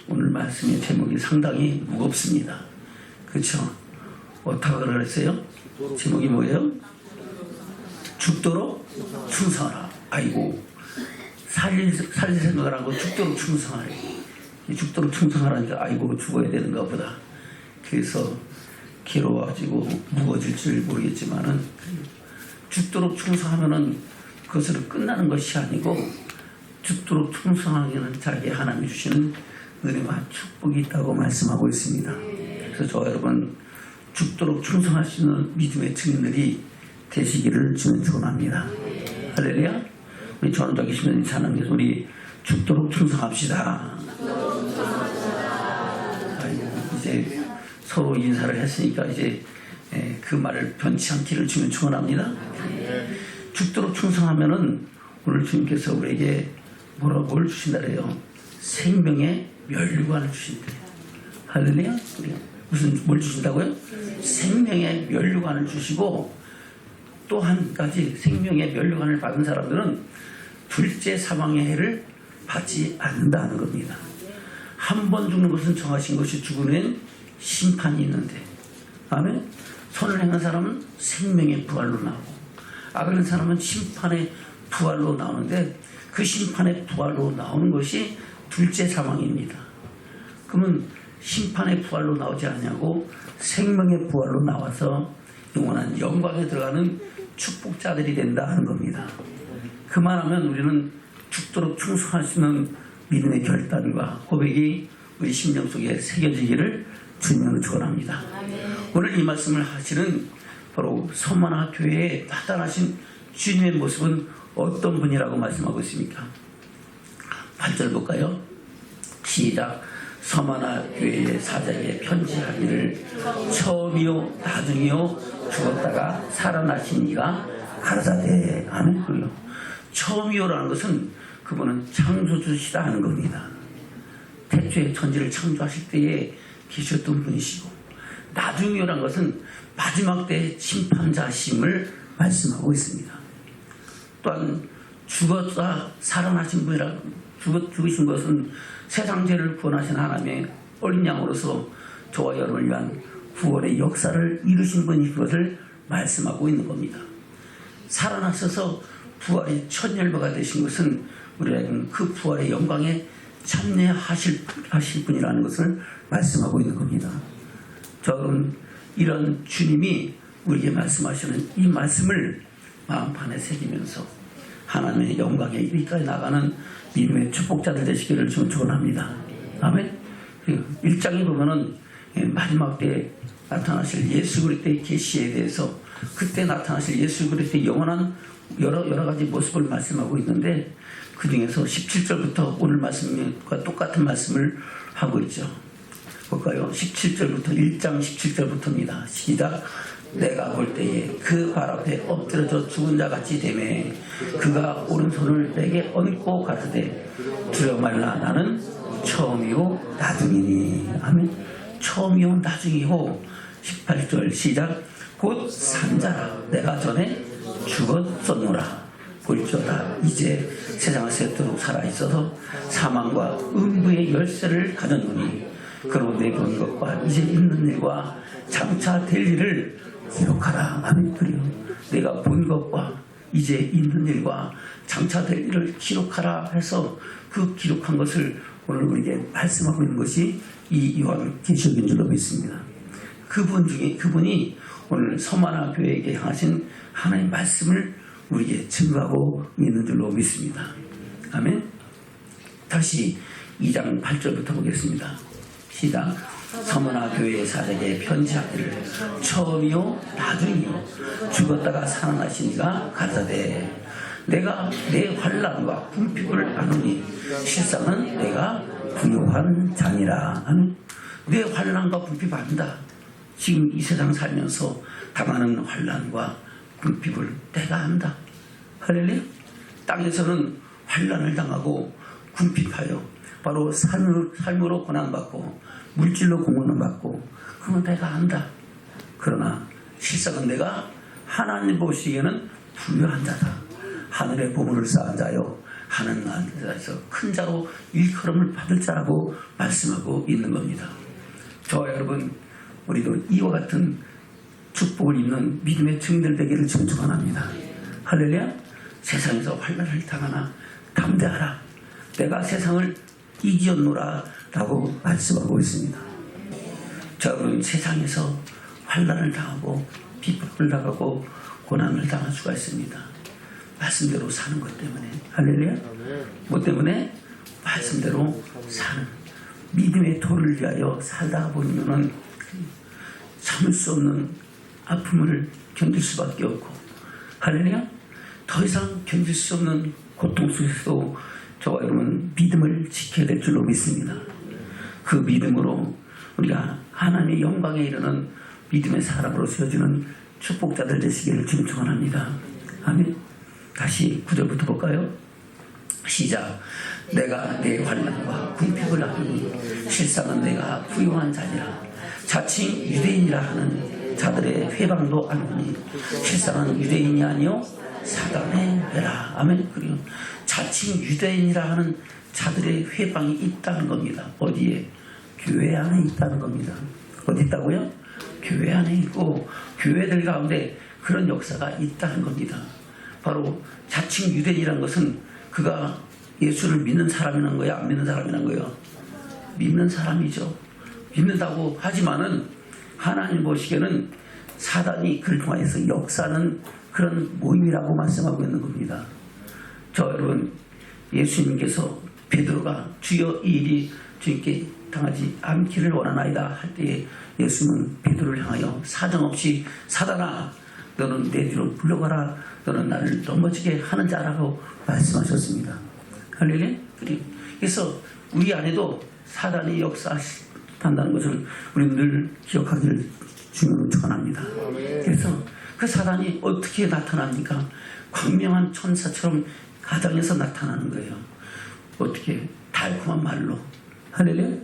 오늘 말씀의 제목이 상당히 무겁습니다. 그렇죠? 어떻게 그랬어요? 제목이 뭐예요? 죽도록 충성하라. 아이고, 살릴 생각을 하고 죽도록 충성하래. 죽도록 충성하라니까 아이고 죽어야 되는가 보다. 그래서 괴로워지고 무거워질 줄 모르겠지만은 죽도록 충성하면은 그것으로 끝나는 것이 아니고 죽도록 충성하기는 자기 하나님이 주시는 은혜와 축복이 있다고 말씀하고 있습니다. 그래서 저 여러분 죽도록 충성할 수 있는 믿음의 증인들이 되시기를 주는 축원합니다. 할렐루야. 우리 전원자 계시면 하나님께서 우리 죽도록 충성합시다. 아이고, 이제 서로 인사를 했으니까 이제 그 말을 변치 않기를 주면 축원합니다. 죽도록 충성하면은 오늘 주님께서 우리에게 뭘 주신다래요? 생명의 면류관을 주신대요. 할렐루야. 뭘 주신다고요? 생명의 면류관을 주시고 또 한 가지 생명의 면류관을 받은 사람들은 둘째 사망의 해를 받지 않는다는 겁니다. 한 번 죽는 것은 정하신 것이 죽은 후엔 심판이 있는데, 아멘. 선을 행한 사람은 생명의 부활로 나오고 악을 행한 사람은 심판의 부활로 나오는데 그 심판의 부활로 나오는 것이 둘째 사망입니다. 그러면 심판의 부활로 나오지 않냐고 생명의 부활로 나와서 영원한 영광에 들어가는 축복자들이 된다 하는 겁니다. 그만하면 우리는 죽도록 충성할 수 있는 믿음의 결단과 고백이 우리 심령 속에 새겨지기를 주님으로 축원합니다. 오늘 이 말씀을 하시는 바로 서만화 교회에 나타나신 주님의 모습은 어떤 분이라고 말씀하고 있습니까? 8절 볼까요? 시작. 서만화 교회의 사자에게 편지하기를 처음이요 나중이요 죽었다가 살아나신 이가 가라사대. 아멘. 그래요. 처음이요라는 것은 그분은 창조주시다 하는 겁니다. 태초에 천지를 창조하실 때에 계셨던 분이시고, 나중이요라는 것은 마지막 때의 심판자심을 말씀하고 있습니다. 또한 죽었다 살아나신 분이라 죽으신 것은 세상 죄를 구원하신 하나님의 어린 양으로서 저와 여러분을 위한 구원의 역사를 이루신 분이 그것을 말씀하고 있는 겁니다. 살아나셔서 부활의 첫 열매가 되신 것은 우리에게는 그 부활의 영광에 참여하실 분이라는 것을 말씀하고 있는 겁니다. 저는 이런 주님이 우리에게 말씀하시는 이 말씀을 마음판에 새기면서 하나님의 영광에 이르기까지 나가는 믿음의 축복자들 되시기를 축원합니다. 아멘. 1장에 보면은 마지막 때 나타나실 예수 그리스도의 계시에 대해서 그때 나타나실 예수 그리스도의 영원한 여러 가지 모습을 말씀하고 있는데 그 중에서 17절부터 오늘 말씀과 똑같은 말씀을 하고 있죠. 볼까요? 17절부터 1장 17절부터입니다. 시작. 내가 볼 때에 그 발 앞에 엎드려져 죽은 자 같이 되매 그가 오른손을 내게 얹고 가르되 두려워 말라 나는 처음이요 나중이니. 아멘. 처음이요 나중이요. 18절 시작. 곧 산자라 내가 전에 죽었었노라 볼지어다 이제 세상을 새도록 살아있어서 사망과 음부의 열쇠를 가졌노니 그로 내 본 것과 이제 있는 일과 장차 될 일을 기록하라. 아멘. 그래요. 내가 본 것과 이제 있는 일과 장차 될 일을 기록하라 해서 그 기록한 것을 오늘 우리에게 말씀하고 있는 것이 이 요한계시록인 줄로 믿습니다. 그분이 오늘 서만화 교회에게 향하신 하나님의 말씀을 우리에게 증거하고 있는 줄로 믿습니다. 아멘. 다시 2장 8절부터 보겠습니다. 시작. 서만화 교회의 사자에게 편지하기를 처음이요 나중이요 죽었다가 살아나신 이가 가라사대 내가 내 환난과 궁핍을 아노니 실상은 내가 부요한 자니라. 아멘. 내 환난과 궁핍 안다. 지금 이 세상 살면서 당하는 환난과 궁핍을 내가 안다. 할렐루야. 땅에서는 환난을 당하고 궁핍하여 바로 삶으로 고난받고 물질로 공헌받고 그건 내가 안다. 그러나 실상은 내가 하나님 보시기에는 부유한 자다. 하늘의 보물을 쌓은 자요 하는 나라에서 큰 자로 일컬음을 받을 자라고 말씀하고 있는 겁니다. 저와 여러분, 우리도 이와 같은 축복을 입는 믿음의 증인들 되기를 축원합니다. 할렐루야. 세상에서 환난을 당하나 담대하라. 내가 세상을 이기었노라 라고 말씀하고 있습니다. 자, 여러분, 세상에서 환난을 당하고 비폭을 당하고 고난을 당할 수가 있습니다. 말씀대로 사는 것 때문에. 할렐루야. 뭐 때문에? 말씀대로 사는 믿음의 도를 위하여 살다 보면은 참을 수 없는 아픔을 견딜 수밖에 없고, 할렐루야. 더 이상 견딜 수 없는 고통 속에서도 저와 여러분 믿음을 지켜야 될 줄로 믿습니다. 그 믿음으로 우리가 하나님의 영광에 이르는 믿음의 사람으로 세워지는 축복자들 되시기를 주님 축원합니다. 아멘. 다시 9절부터 볼까요? 시작. 내가 내 환난과 궁핍을 아느니 실상은 내가 부유한 자니라. 자칭 유대인이라 하는 자들의 회방도 아니니 실상은 유대인이 아니요 사단의 회라. 아멘. 그리고 자칭 유대인이라 하는 자들의 회방이 있다는 겁니다. 어디에? 교회 안에 있다는 겁니다. 어디 있다고요? 교회 안에 있고 교회들 가운데 그런 역사가 있다는 겁니다. 바로 자칭 유대인이라는 것은 그가 예수를 믿는 사람이란 거야, 안 믿는 사람이란 거예요? 믿는 사람이죠. 믿는다고 하지만은 하나님 보시기에는 사단이 그를 통해서 역사하는 그런 모임이라고 말씀하고 있는 겁니다. 저 여러분, 예수님께서 베드로가 주여 이 일이 주님께 당하지 않기를 원하나이다 할 때에 예수님은 베드로를 향하여 사정없이 사단아 너는 내 뒤로 물러가라. 너는 나를 넘어지게 하는 자라고 말씀하셨습니다. 할렐루야. 그래서 우리 안에도 사단이 역사한다는 것을 우리는 늘 기억하기를 주님으로 축원합니다. 그래서 그 사단이 어떻게 나타납니까? 광명한 천사처럼 가정에서 나타나는 거예요. 어떻게? 달콤한 말로. 할렐루야.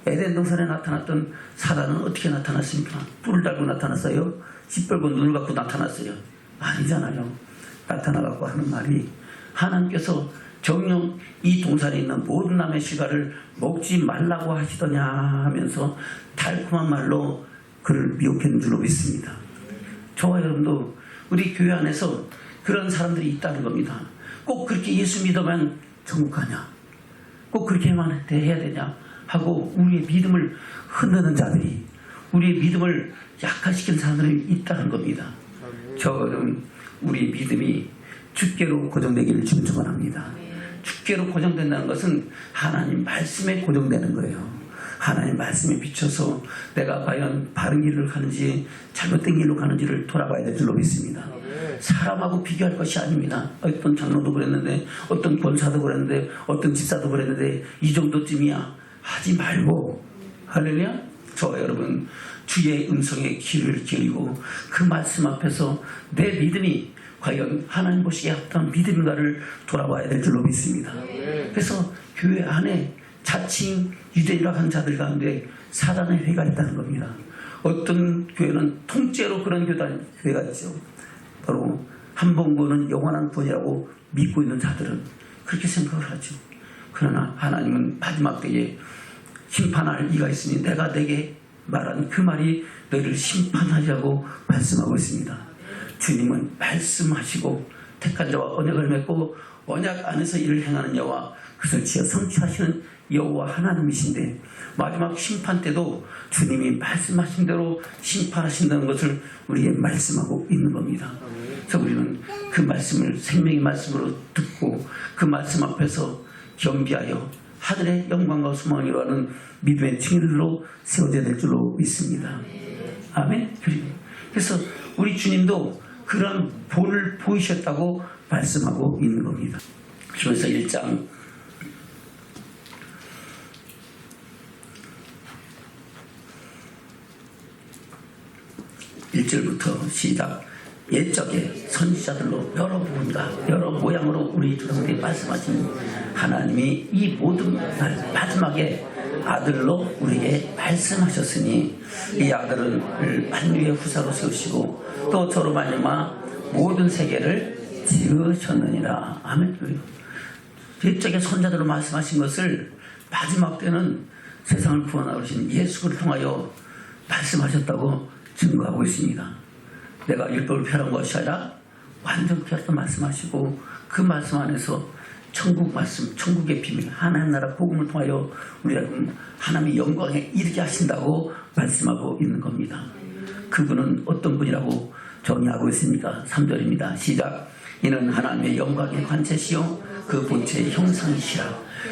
에덴 동산에 나타났던 사단은 어떻게 나타났습니까? 뿔을 달고 나타났어요? 시뻘건 눈을 갖고 나타났어요? 아니잖아요. 나타나갖고 하는 말이 하나님께서 정녕 이 동산에 있는 모든 남의 실과를 먹지 말라고 하시더냐 하면서 달콤한 말로 그를 미혹했는 줄로 믿습니다. 저와 여러분도 우리 교회 안에서 그런 사람들이 있다는 겁니다. 꼭 그렇게 예수 믿으면 천국 가냐? 꼭 그렇게만 해야 되냐? 하고 우리의 믿음을 흔드는 자들이, 우리의 믿음을 약화시킨 사람들이 있다는 겁니다. 저는 우리 믿음이 주께로 고정되기를 주님 축원합니다. 주께로 고정된다는 것은 하나님 말씀에 고정되는 거예요. 하나님 말씀에 비춰서 내가 과연 바른 길을 가는지 잘못된 길로 가는지를 돌아봐야 될 줄로 믿습니다. 사람하고 비교할 것이 아닙니다. 어떤 장로도 그랬는데, 어떤 권사도 그랬는데, 어떤 집사도 그랬는데 이 정도쯤이야 하지 말고, 할렐루야. 저와 여러분, 주의 음성에 귀를 기울이고 그 말씀 앞에서 내 믿음이 과연 하나님 보시기에 합당한 믿음인가를 돌아봐야 될 줄로 믿습니다. 그래서 교회 안에 자칭 유대인이라고 하는 자들 가운데 사단의 회가 있다는 겁니다. 어떤 교회는 통째로 그런 교회가 있죠. 바로 한 번 구원은 영원한 구원이라고 믿고 있는 자들은 그렇게 생각을 하죠. 그러나 하나님은 마지막 때에 심판할 이가 있으니 내가 내게 말한 그 말이 너희를 심판하리라고 말씀하고 있습니다. 주님은 말씀하시고 택한 자와 언약을 맺고 언약 안에서 일을 행하는 여호와 그것을 지어 성취하시는 여호와 하나님이신데 마지막 심판 때도 주님이 말씀하신 대로 심판하신다는 것을 우리에게 말씀하고 있는 겁니다. 그래서 우리는 그 말씀을 생명의 말씀으로 듣고 그 말씀 앞에서 겸비하여 하늘의 영광과 소망을 이루어가는 믿음의 증인들로 세워져야 될 줄로 믿습니다. 아멘. 그래서 우리 주님도 그런 본을 보이셨다고 말씀하고 있는 겁니다. 그래서 1장 1절부터 시작. 옛적에 선지자들로 여러 부분과 여러 모양으로 우리 조상들이 말씀하신 하나님이 이 모든 날 마지막에 아들로 우리에게 말씀하셨으니 이 아들은 만유의 후사로 세우시고 또 저로 말미암아 모든 세계를 지으셨느니라. 아멘. 옛적에 선자들로 말씀하신 것을 마지막 때는 세상을 구원하러 오신 예수를 통하여 말씀하셨다고 증거하고 있습니다. 내가 율법을 폐하는 것이 아니라 완전 폐하다 말씀하시고 그 말씀 안에서 천국 말씀, 천국의 비밀, 하나님 나라 복음을 통하여 우리가 하나님의 영광에 이르게 하신다고 말씀하고 있는 겁니다. 그분은 어떤 분이라고 정의하고 있습니까? 3절입니다. 시작. 이는 하나님의 영광의 관체시요 그 본체의 형상이시라.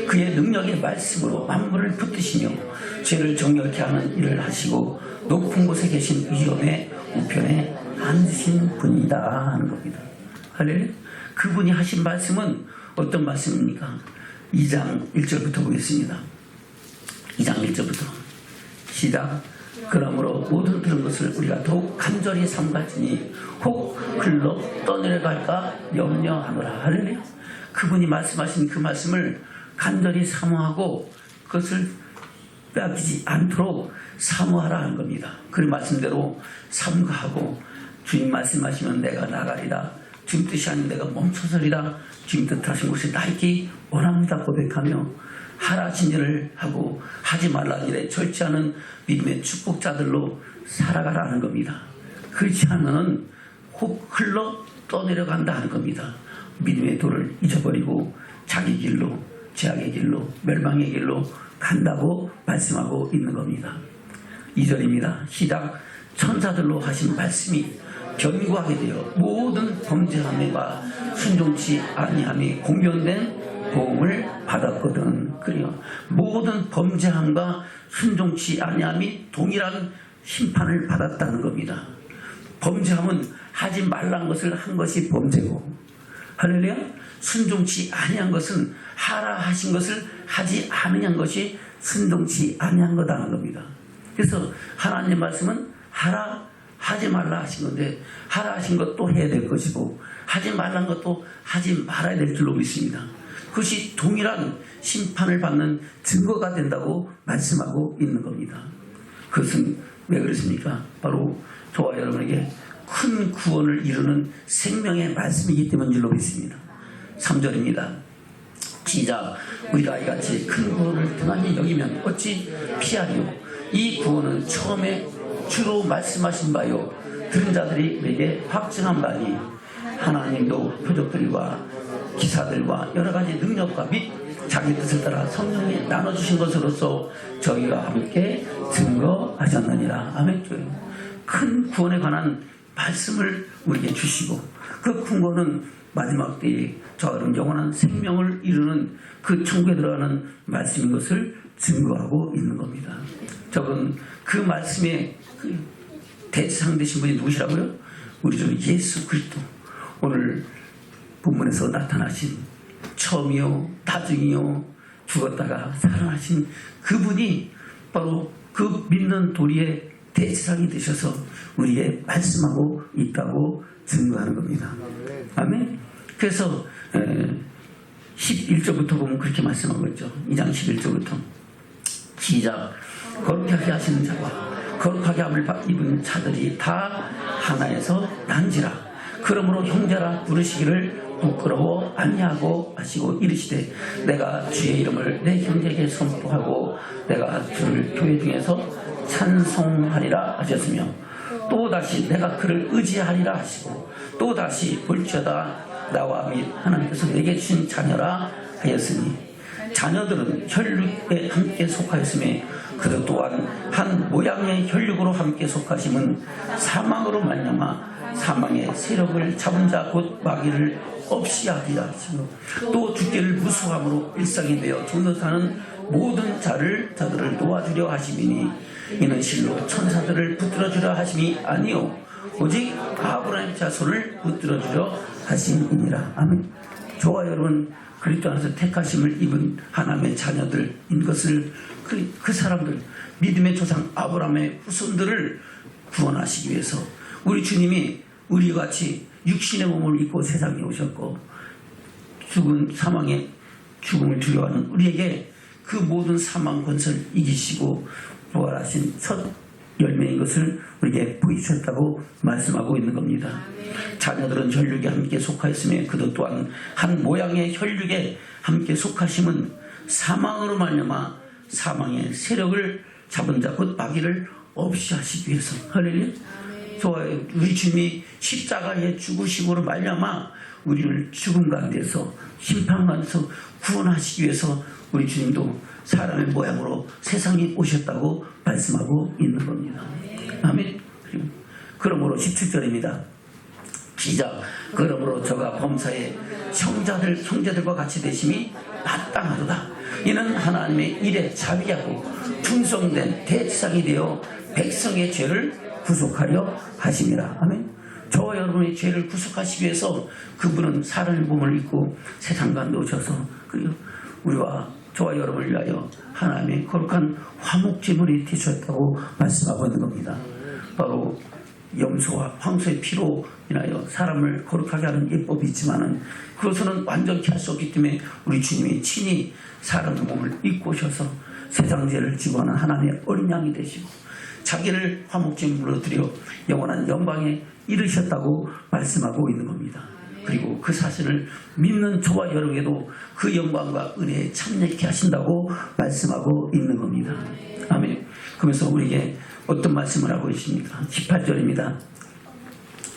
그의 능력의 말씀으로 만물을 붙드시며 죄를 정결케 하는 일을 하시고 높은 곳에 계신 위엄의 우편에 앉으신 분이다 하는 겁니다. 할렐루야. 그분이 하신 말씀은 어떤 말씀입니까? 2장 1절부터 보겠습니다. 2장 1절부터 시작. 그러므로 모든 들은 것을 우리가 더욱 간절히 삼갈지니 혹 흘러 떠내려갈까 염려하노라. 할렐루야. 그분이 말씀하신 그 말씀을 간절히 사모하고 그것을 빼앗기지 않도록 사모하라 하는 겁니다. 그 말씀대로 삼가하고 주님 말씀하시면 내가 나가리라. 주님 뜻이 아닌 내가 멈춰서리라. 주님 뜻하신 곳에 나 있기 원합니다 고백하며 하라신 일을 하고 하지 말라는 일에 절제하는 믿음의 축복자들로 살아가라는 겁니다. 그렇지 않으면 혹 흘러 떠내려간다 하는 겁니다. 믿음의 도를 잊어버리고 자기 길로, 죄악의 길로, 멸망의 길로 간다고 말씀하고 있는 겁니다. 2절입니다. 시작. 천사들로 하신 말씀이 견고하게 되어 모든 범죄함과 순종치 아니함이 공변된 보험을 받았거든. 그래요. 모든 범죄함과 순종치 아니함이 동일한 심판을 받았다는 겁니다. 범죄함은 하지 말란 것을 한 것이 범죄고, 할렐루야. 순종치 아니한 것은 하라 하신 것을 하지 않으한 것이 순종치 아니한 거다는 겁니다. 그래서 하나님 말씀은 하라 하지 말라 하신 건데 하라 하신 것도 해야 될 것이고 하지 말란 것도 하지 말아야 될 줄로 믿습니다. 그것이 동일한 심판을 받는 증거가 된다고 말씀하고 있는 겁니다. 그것은 왜 그렇습니까? 바로 저와 여러분에게 큰 구원을 이루는 생명의 말씀이기 때문인 줄로 믿습니다. 3절입니다. 시작. 우리가 이같이 큰 구원을 등한히 여기면 어찌 피하리요. 이 구원은 처음에 주로 말씀하신 바요 들은 자들이 우리에게 확증한 바니 하나님도 표적들과 기사들과 여러 가지 능력과 및 자기 뜻을 따라 성령이 나눠주신 것으로서 저희가 함께 증거하셨느니라. 아멘. 큰 구원에 관한 말씀을 우리에게 주시고 그 큰 구원은 마지막 때에 저런 영원한 생명을 이루는 그 천국에 들어가는 말씀인 것을 증거하고 있는 겁니다. 저건 그 말씀의 그 대상 되신 분이 누구시라고요? 우리 주 예수 그리스도. 오늘 본문에서 나타나신 처음이요 나중이요 죽었다가 살아나신 그분이 바로 그 믿는 도리의 대지상이 되셔서 우리에게 말씀하고 있다고 증거하는 겁니다. 아멘. 그래서 11절부터 보면 그렇게 말씀하고 있죠. 2장 11절부터 시작. 거룩하게 하시는 자와 거룩하게 함을 입은 자들이 다 하나에서 난지라. 그러므로 형제라 부르시기를 부끄러워 아니하고 하시고 이르시되 내가 주의 이름을 내 형제에게 선포하고 내가 주를 교회 중에서 찬송하리라 하셨으며 또다시 내가 그를 의지하리라 하시고 또다시 볼지어다 나와 및 하나님께서 내게 주신 자녀라 하였으니 자녀들은 혈육에 함께 속하였으며 그들 또한 한 모양의 혈육으로 함께 속하심은 사망으로 말미암아 사망의 세력을 잡은 자 곧 마귀를 없이 하리라 하시고 또 죽기를 무수함으로 일상이 되어 죽는 사는 모든 자들을 도와주려 하심이니 이는 실로 천사들을 붙들어주려 하심이 아니요 오직 아브라함의 자손을 붙들어주려 하심이니라. 아멘. 저와 여러분 그리스도 안에서 택하심을 입은 하나님의 자녀들인 것을 그 사람들 믿음의 조상 아브라함의 후손들을 구원하시기 위해서 우리 주님이 우리와 같이 육신의 몸을 입고 세상에 오셨고 죽은 사망의 죽음을 두려워하는 우리에게 그 모든 사망 권세를 이기시고 부활하신 첫 열매인 것을 우리에게 보여주셨다고 말씀하고 있는 겁니다. 자녀들은 혈육에 함께 속하였으며 그들 또한 한 모양의 혈육에 함께 속하심은 사망으로 말미암아 사망의 세력을 잡은 자 곧 마귀를 없이 하시기 위해서. 할렐루야. 좋아요. 우리 주님이 십자가에 죽으심으로 말미암아 우리를 죽음 가운데서 심판 가운데서 구원하시기 위해서 우리 주님도 사람의 모양으로 세상에 오셨다고 말씀하고 있는 겁니다. 아멘. 그러므로 17절입니다. 시작. 그러므로 저가 범사에 형제들과 같이 되심이 마땅하도다. 이는 하나님의 일에 자비하고 충성된 대지상이 되어 백성의 죄를 구속하려 하심이라. 아멘. 저와 여러분의 죄를 구속하시기 위해서 그분은 사람의 몸을 입고 세상 가운데 오셔서 그리고 우리와 저와 여러분을 위하여 하나님의 거룩한 화목제물이 되셨다고 말씀하고 있는 겁니다. 바로 염소와 황소의 피로 인하여 사람을 거룩하게 하는 예법이 있지만은 그것은 완전히 할 수 없기 때문에 우리 주님이 친히 사람의 몸을 입고 오셔서 세상 죄를 지고하는 하나님의 어린 양이 되시고 자기를 화목제물로 드려 영원한 영광에 이르셨다고 말씀하고 있는 겁니다. 그리고 그 사실을 믿는 저와 여러분에게도 그 영광과 은혜에 참여케 하신다고 말씀하고 있는 겁니다. 아멘. 그러면서 우리에게 어떤 말씀을 하고 있습니까? 18절입니다.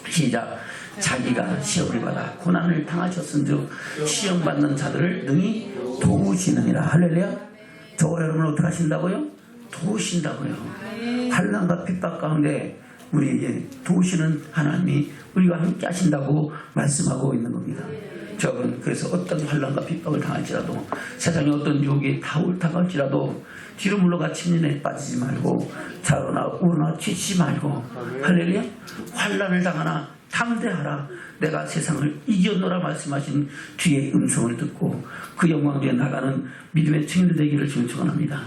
시작. 자기가 시험을 받아 고난을 당하셨은즉 시험받는 자들을 능히 도우시느니라. 할렐루야. 저와 여러분을 어떻게 하신다고요? 도우신다고요. 환난과 핍박 가운데 우리에게 도우시는 하나님이 우리와 함께 하신다고 말씀하고 있는 겁니다. 저는 그래서 어떤 환난과 핍박을 당할지라도 세상에 어떤 유혹이 다가올지라도 뒤로 물러가 침륜에 빠지지 말고 좌우나 우나 치지 말고 할렐루야. 환난을 당하나 담대하라. 내가 세상을 이겼노라 말씀하신 주의 음성을 듣고 그 영광에 나가는 믿음의 증인들 되기를 주님 축원합니다.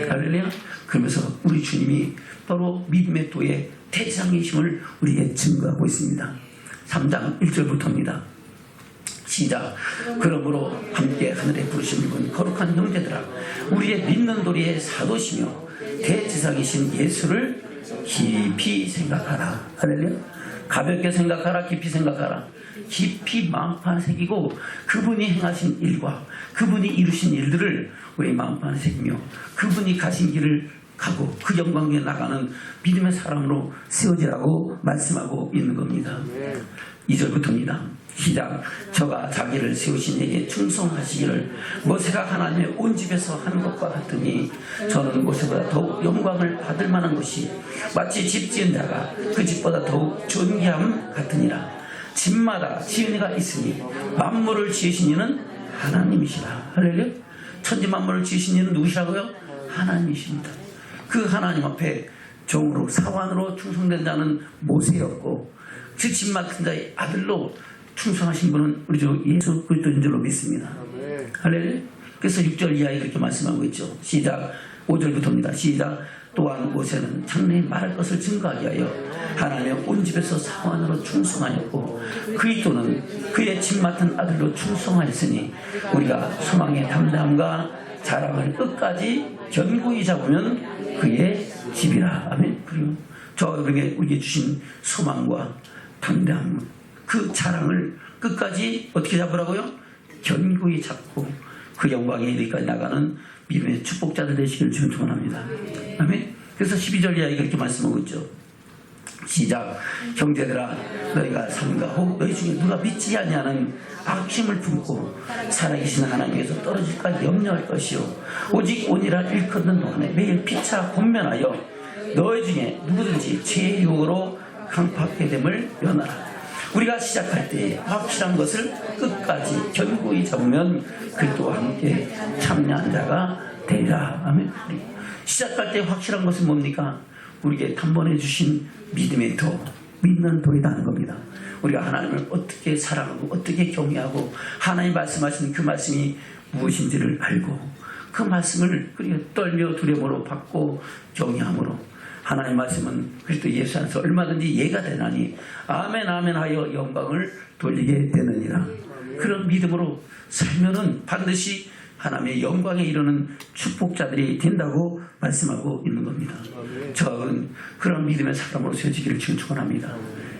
할렐루야. 그러면서 우리 주님이 바로 믿음의 도의 대장이심을 우리에게 증거하고 있습니다. 3장 1절부터입니다. 시작. 그러므로 함께 하늘에 부르신 분 거룩한 형제들아 우리의 믿는 도리의 사도시며 대지상이신 예수를 깊이 생각하라. 할렐루야. 가볍게 생각하라. 깊이 생각하라. 깊이 마음판에 새기고 그분이 행하신 일과 그분이 이루신 일들을 우리 마음판에 새기며 그분이 가신 길을 가고 그 영광 위에 나가는 믿음의 사람으로 세워지라고 말씀하고 있는 겁니다. 2절부터입니다. 시작. 저가 자기를 세우신 이에게 충성하시기를 모세가 하나님의 온 집에서 한 것과 같으니 저는 모세보다 더욱 영광을 받을 만한 것이 마치 집 지은 자가 그 집보다 더욱 존귀함 같으니라. 집마다 지은 이가 있으니 만물을 지으신 이는 하나님이시라. 할렐루야. 천지 만물을 지으신 이는 누구시라고요? 하나님이십니다. 그 하나님 앞에 종으로 사환으로 충성된 자는 모세였고 그 집 맡은 자의 아들로 충성하신 분은 우리 주 예수 그리스도인 줄로 믿습니다. 할렐루야. 그래서 6절 이하에 이렇게 말씀하고 있죠. 시작. 5절부터입니다. 시작. 또한 모세는 장래에 말할 것을 증거하기 위하여 하나님의 온 집에서 사환으로 충성하였고 그리스도는 그의 집 맡은 아들로 충성하였으니 우리가 소망의 담대함과 자랑을 끝까지 견고히 잡으면 그의 집이라. 아멘. 그리고 저에게 우리에게 주신 소망과 담대함 그 자랑을 끝까지 어떻게 잡으라고요? 견고히 잡고 그 영광의 이르기까지 나가는 믿음의 축복자들 되시기를 주님 축원합니다. 아멘. 그래서 12절 이하에 그렇게 말씀하고 있죠. 시작. 형제들아 너희가 삼가 혹 너희 중에 누가 믿지 아니하는 악심을 품고 살아계신 하나님께서 떨어질까 염려할 것이요 오직 온이라 일컫는 동안에 매일 피차 권면하여 너희 중에 누구든지 죄의 유혹으로 강팍하게 됨을 면하라. 우리가 시작할 때 확실한 것을 끝까지 견고히 잡으면 그리스도와 함께 참여한 자가 되리라. 아멘. 시작할 때 확실한 것은 뭡니까? 우리에게 단번에 주신 믿음의 도, 믿는 도이다는 겁니다. 우리가 하나님을 어떻게 사랑하고 어떻게 경외하고 하나님 말씀하신 그 말씀이 무엇인지를 알고 그 말씀을 그리고 떨며 두려움으로 받고 경외함으로 하나님 말씀은 그리스도 예수 안에서 얼마든지 예가 되나니 아멘 아멘 하여 영광을 돌리게 되느니라. 그런 믿음으로 살면은 반드시 하나님의 영광에 이르는 축복자들이 된다고 말씀하고 있는 겁니다. 저는 그런 믿음의 사람으로 세워지기를 지금 축원합니다.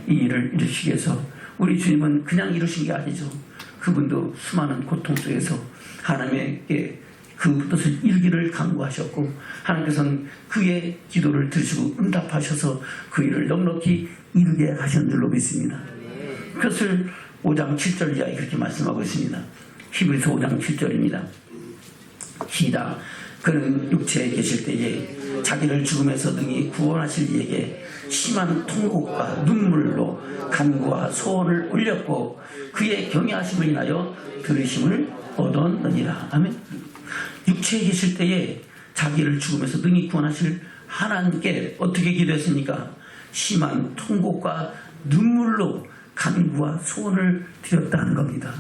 이 일을 이루시기 위해서 우리 주님은 그냥 이루신 게 아니죠. 그분도 수많은 고통 속에서 하나님께 그 뜻을 이루기를 간구하셨고 하나님께서는 그의 기도를 들으시고 응답하셔서 그 일을 넉넉히 이루게 하신 줄로 믿습니다. 그것을 5장 7절 이하에 그렇게 말씀하고 있습니다. 히브리서 5장 7절입니다. 시작. 그는 육체에 계실 때에 자기를 죽음에서 능히 구원하실 이에게 심한 통곡과 눈물로 간구와 소원을 올렸고 그의 경외하심을 인하여 들으심을 얻었느니라. 아멘. 육체에 계실 때에 자기를 죽음에서 능히 구원하실 하나님께 어떻게 기도했습니까? 심한 통곡과 눈물로 간구와 소원을 드렸다는 겁니다.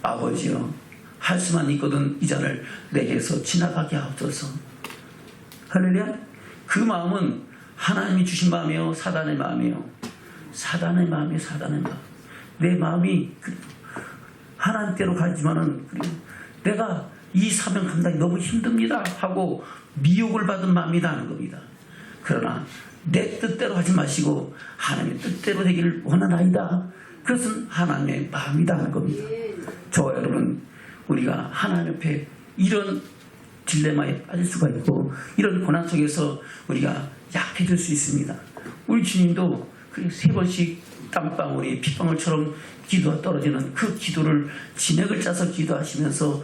아버지여, 할 수만 있거든 이 잔을 내게서 지나가게 하옵소서. 할렐루야. 그 마음은 하나님이 주신 마음이요 사단의 마음이요. 사단의 마음이요 사단의 마음. 내 마음이 하나님께로 가지만은 내가 이 사명 감당이 너무 힘듭니다 하고 미혹을 받은 마음이라는 겁니다. 그러나 내 뜻대로 하지 마시고 하나님의 뜻대로 되기를 원하나이다. 그것은 하나님의 마음이라는 겁니다. 저와 여러분, 우리가 하나님 옆에 이런 딜레마에 빠질 수가 있고 이런 고난 속에서 우리가 약해질 수 있습니다. 우리 주님도 3번씩 땀방울이 빗방울처럼 기도가 떨어지는 그 기도를 진액을 짜서 기도하시면서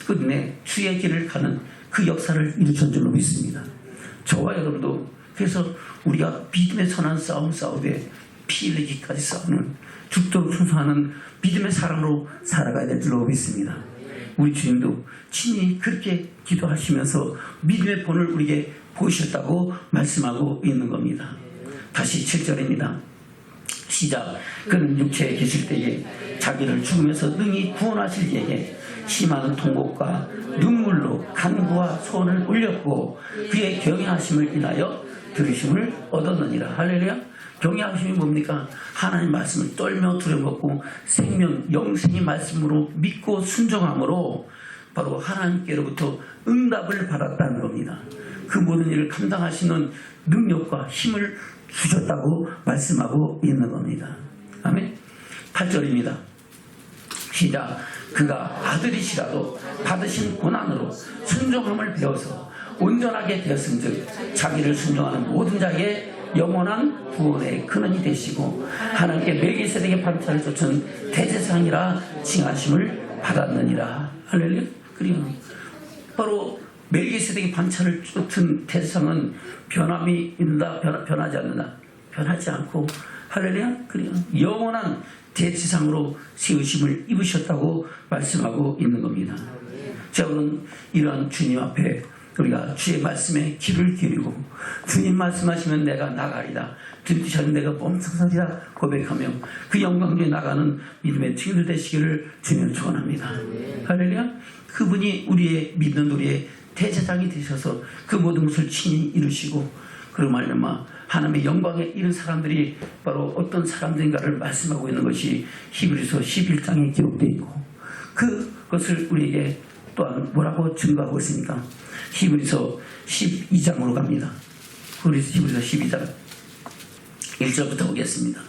끝내 주의 길을 가는 그 역사를 이루신 줄로 믿습니다. 저와 여러분도 그래서 우리가 믿음의 선한 싸움 싸우되 피 흘리기까지 싸우는 죽도록 충성하는 믿음의 사람으로 살아가야 될 줄로 믿습니다. 우리 주님도 친히 그렇게 기도하시면서 믿음의 본을 우리에게 보이셨다고 말씀하고 있는 겁니다. 다시 7절입니다. 시작. 그는 육체에 계실 때에 자기를 죽음에서 능히 구원하실 이에게 심한 통곡과 눈물로 간구와 소원을 올렸고 그의 경외하심을 인하여 들으심을 얻었느니라. 할렐루야. 경외하심이 뭡니까? 하나님 말씀을 떨며 두려먹고 생명 영생의 말씀으로 믿고 순종함으로 바로 하나님께로부터 응답을 받았다는 겁니다. 그 모든 일을 감당하시는 능력과 힘을 주셨다고 말씀하고 있는 겁니다. 아멘. 8절입니다. 시작. 그가 아들이시라도 받으신 고난으로 순종함을 배워서 온전하게 되었은즉 자기를 순종하는 모든 자에게 영원한 구원의 근원이 되시고 하나님께 멜기세덱의 반차를 쫓은 대제사장이라 칭하심을 받았느니라. 할렐루야. 그리고 바로 멜기세덱의 반차를 쫓은 대제사장은 변함이 있는다, 변하지 않는다, 변하지 않고 할렐루야. 그리고 영원한 대제사장으로 세우심을 입으셨다고 말씀하고 있는 겁니다. 자, 그럼 이러한 주님 앞에 우리가 주의 말씀에 귀를 기울이고 주님 말씀하시면 내가 나가리다, 주님 뜻하면 내가 멈춰서리라 고백하며 그 영광 중에 나가는 믿음의 증인들 되시기를 주님 축원합니다. 할렐루야. 그분이 우리의 믿는 우리의 대제사장이 되셔서 그 모든 것을 친히 이루시고 그로 말미암아 하나님의 영광에 이른 사람들이 바로 어떤 사람들인가를 말씀하고 있는 것이 히브리서 11장에 기록되어 있고 그것을 우리에게 또한 뭐라고 증거하고 있습니까? 히브리서 12장으로 갑니다. 히브리서 12장 1절부터 보겠습니다.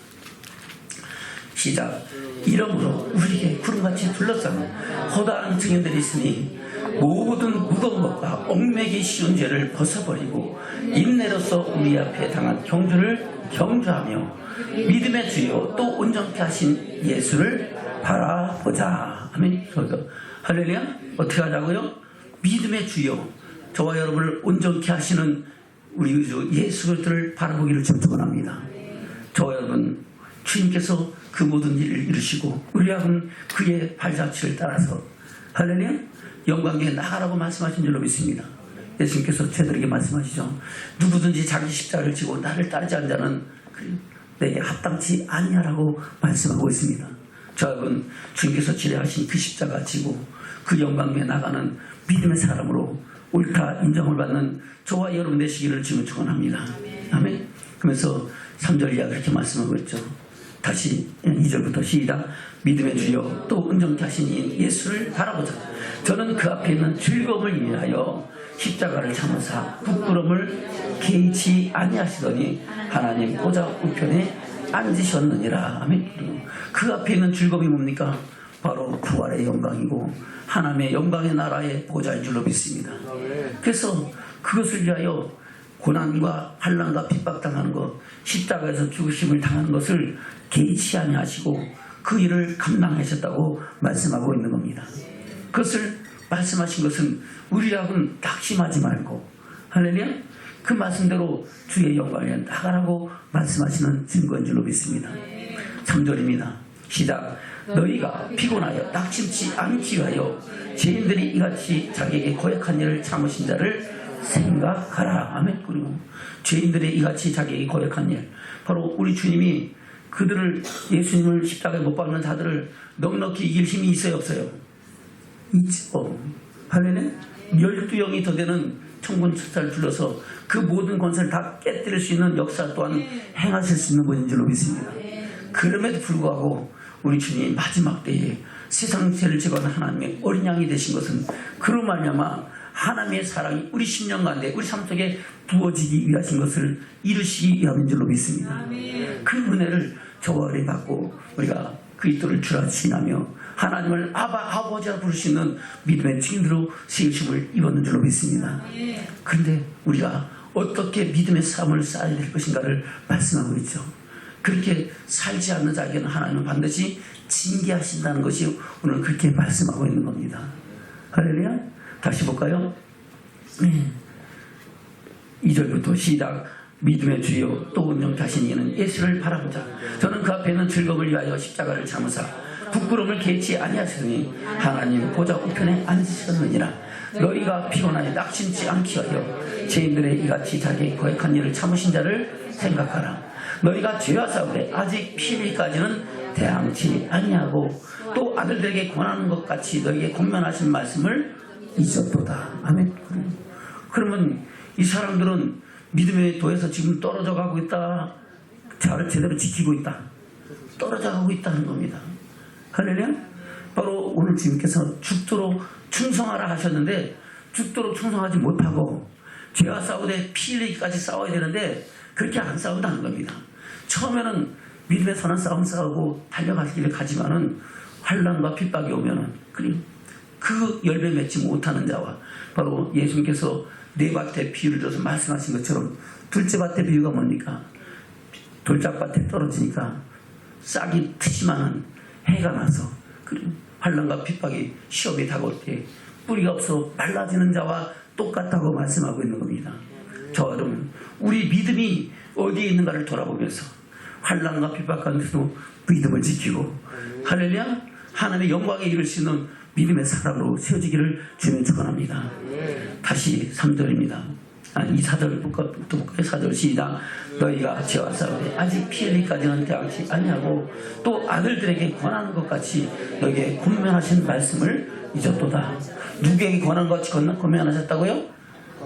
시작. 이러므로 우리에게 구름같이 둘러싸는 허다한 증인들이 있으니 모든 무거운 것과 얽매기 쉬운 죄를 벗어버리고 인내로서 우리 앞에 당한 경주를 경주하며 믿음의 주요 또 온전케 하신 예수를 바라보자. 아멘. 할렐루야. 어떻게 하자고요? 믿음의 주요 저와 여러분을 온전케 하시는 우리 주 예수 그리스도를 바라보기를 축원합니다. 저와 여러분, 주님께서 그 모든 일을 이루시고 우리하고는 그의 발자취를 따라서 할렐루야 영광에 나가라고 말씀하신 줄로 믿습니다. 예수님께서 저희들에게 말씀하시죠. 누구든지 자기 십자가를 지고 나를 따르지 않는 자는 내게 합당치 아니하라고 말씀하고 있습니다. 저 여러분, 주님께서 지뢰하신 그 십자가 지고 그 영광에 나가는 믿음의 사람으로 옳다 인정을 받는 저와 여러분 되시기를 주님 축원합니다. 아멘. 그러면서 3절 이하 그렇게 말씀하고 있죠. 다시 2절부터 시작. 믿음의 주여 또 온전케 하신 예수를 바라보자. 저는 그 앞에 있는 즐거움을 위하여 십자가를 참으사 부끄러움을 개의치 아니하시더니 하나님 보좌 우편에 앉으셨느니라. 아멘. 그 앞에 있는 즐거움이 뭡니까? 바로 부활의 영광이고 하나님의 영광의 나라의 보좌인 줄로 믿습니다. 그래서 그것을 위하여 고난과 환난과 핍박당하는 것, 십자가에서 죽으심을 당하는 것을 개의치 아니하시고 그 일을 감당하셨다고 말씀하고 있는 겁니다. 그것을 말씀하신 것은 우리하고는 낙심하지 말고 할렐루야, 그 말씀대로 주의 영광에 나가라고 말씀하시는 증거인 줄로 믿습니다. 3절입니다. 시작. 너희가 피곤하여 낙심치 않기 위하여 죄인들이 이같이 자기에게 고약한 일을 참으신 자를 생각하라. 아멘. 그리고 죄인들이 이같이 자기에게 고약한 일, 바로 우리 주님이 그들을, 예수님을 십자가에 못 박는 자들을 넉넉히 이길 힘이 있어요, 없어요? 있죠. 할렐루야. 12영이 더 되는 천군 천사를 불러서 그 모든 권세를 다 깨뜨릴 수 있는 역사 또한 행하실 수 있는 분인 줄로 믿습니다. 그럼에도 불구하고 우리 주님이 마지막 때에 세상 죄를 제거하는 하나님의 어린 양이 되신 것은 그로 말미암아 하나님의 사랑이 우리 심령 가운데 우리 삶 속에 부어지기 위하신 것을 이루시기 위함인 줄로 믿습니다. 그 은혜를 저와 우리 받고 우리가 그리스도를 주라 지나며 하나님을 아버지라 부를 수 있는 믿음의 증인으로 세우심을 입었는 줄로 믿습니다. 그런데 우리가 어떻게 믿음의 삶을 쌓아야 될 것인가를 말씀하고 있죠. 그렇게 살지 않는 자에게는 하나님은 반드시 징계하신다는 것이 오늘 그렇게 말씀하고 있는 겁니다. 할렐루야. 다시 볼까요? 2절부터 시작. 믿음의 주여 또 운명 다신 이는 예수를 바라보자. 저는 그 앞에 있는 즐거움을 위하여 십자가를 참으사 부끄러움을 개치 아니하시더니 하나님 보좌 우편에 앉으셨느니라. 너희가 피곤하여 낙심치 않기 위하여 죄인들의 이같이 자기의 고약한 일을 참으신 자를 생각하라. 너희가 죄와 싸우되 아직 피 흘리기까지는 대항치 아니하고 또 아들들에게 권하는 것 같이 너희에게 권면하신 말씀을 잊었도다. 아멘. 그러면 이 사람들은 믿음의 도에서 지금 떨어져 가고 있다. 자를 제대로 지키고 있다. 떨어져 가고 있다는 겁니다. 할렐루야. 바로 오늘 주님께서 죽도록 충성하라 하셨는데 죽도록 충성하지 못하고 죄와 싸우되 피 흘리기까지 싸워야 되는데 그렇게 안 싸운다는 겁니다. 처음에는 믿음의 선한 싸움 싸우고 달려가기를 가지만은 환난과 핍박이 오면은 그리고 그 열매 맺지 못하는 자와 바로 예수님께서 네 밭에 비유를 들어서 말씀하신 것처럼 둘째 밭의 비유가 뭡니까? 돌짝밭에 떨어지니까 싹이 트지만은 해가 나서 그리고 환난과 핍박이 시험이 다가올 때 뿌리가 없어 말라지는 자와 똑같다고 말씀하고 있는 겁니다. 저 여러분, 우리 믿음이 어디에 있는가를 돌아보면서 환난과 핍박 가운데서도 믿음을 지키고 할렐루야, 하나님의 영광에 이를 수 있는 믿음의 사람으로 세워지기를 주님 축원합니다. 다시 3절입니다. 이 4절부터 4절 시작. 너희가 죄와 싸우되 아직 피 흘리기까지는 대항치 아니하고 또 아들들에게 권하는 것 같이 너희에게 권면하신 말씀을 잊었도다. 누구에게 권한 것 같이 권면하셨다고요?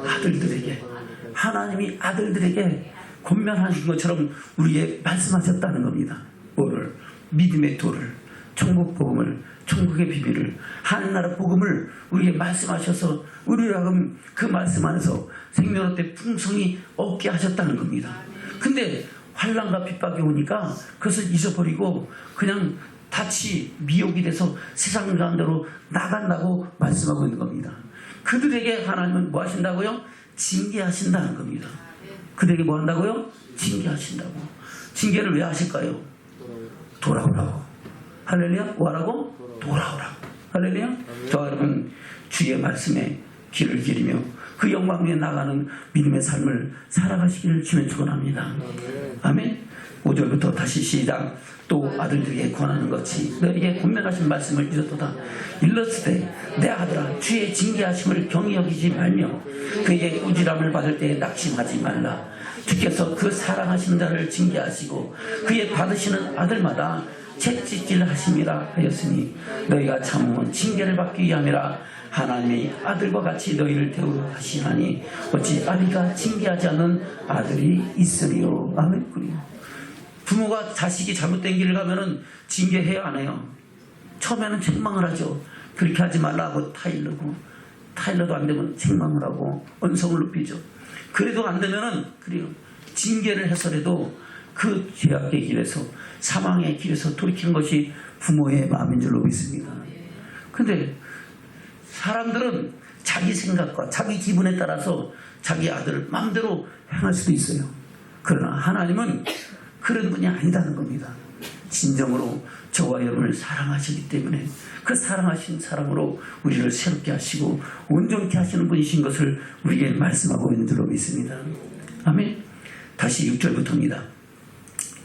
아들들에게. 하나님이 아들들에게 권면하신 것처럼 우리에게 말씀하셨다는 겁니다. 뭐를? 믿음의 도를, 천국 복음을, 천국의 비밀을, 하늘나라 복음을 우리에게 말씀하셔서 우리라고 그 말씀 안에서 생명의 풍성이 얻게 하셨다는 겁니다. 근데 환난과 핍박이 오니까 그것을 잊어버리고 그냥 다치 미혹이 돼서 세상 가운데로 나간다고 말씀하고 있는 겁니다. 그들에게 하나님은 뭐 하신다고요? 징계하신다는 겁니다. 그들에게 뭐 한다고요? 징계하신다고. 징계를 왜 하실까요? 돌아오라고. 할렐루야. 뭐 하라고? 돌아오라고. 할렐루야. 저 여러분, 주의 말씀에 길을 기리며 그 영광 위에 나가는 믿음의 삶을 살아가시기를 주면 축원합니다. 아멘. 5절부터 다시 시작. 또 아들들에게 권하는 것이 너에게 권면하신 말씀을 잊었도다. 일렀으되 내 아들아 주의 징계하심을 경히 여기지 말며 그에게 꾸지람을 받을 때에 낙심하지 말라. 주께서 그 사랑하신 자를 징계하시고 그의 받으시는 아들마다 채찍질 하심이라 하였으니 너희가 참으면 징계를 받기 위함이라. 하나님이 아들과 같이 너희를 대우려 하시나니 어찌 아비가 징계하지 않는 아들이 있으리요. 아멘. 부모가 자식이 잘못된 길을 가면은 징계해야 안 해요? 처음에는 책망을 하죠. 그렇게 하지 말라고 타일러도 안 되면 책망을 하고 언성을 높이죠. 그래도 안 되면은 그래요. 징계를 해서라도 그 죄악의 길에서 사망의 길에서 돌이키는 것이 부모의 마음인 줄로 믿습니다. 근데 사람들은 자기 생각과 자기 기분에 따라서 자기 아들을 마음대로 행할 수도 있어요. 그러나 하나님은 그런 분이 아니다는 겁니다. 진정으로 저와 여러분을 사랑하시기 때문에 그 사랑하신 사랑으로 우리를 새롭게 하시고 온전케 하시는 분이신 것을 우리에게 말씀하고 있는 줄로 믿습니다. 아멘. 다시 6절부터입니다.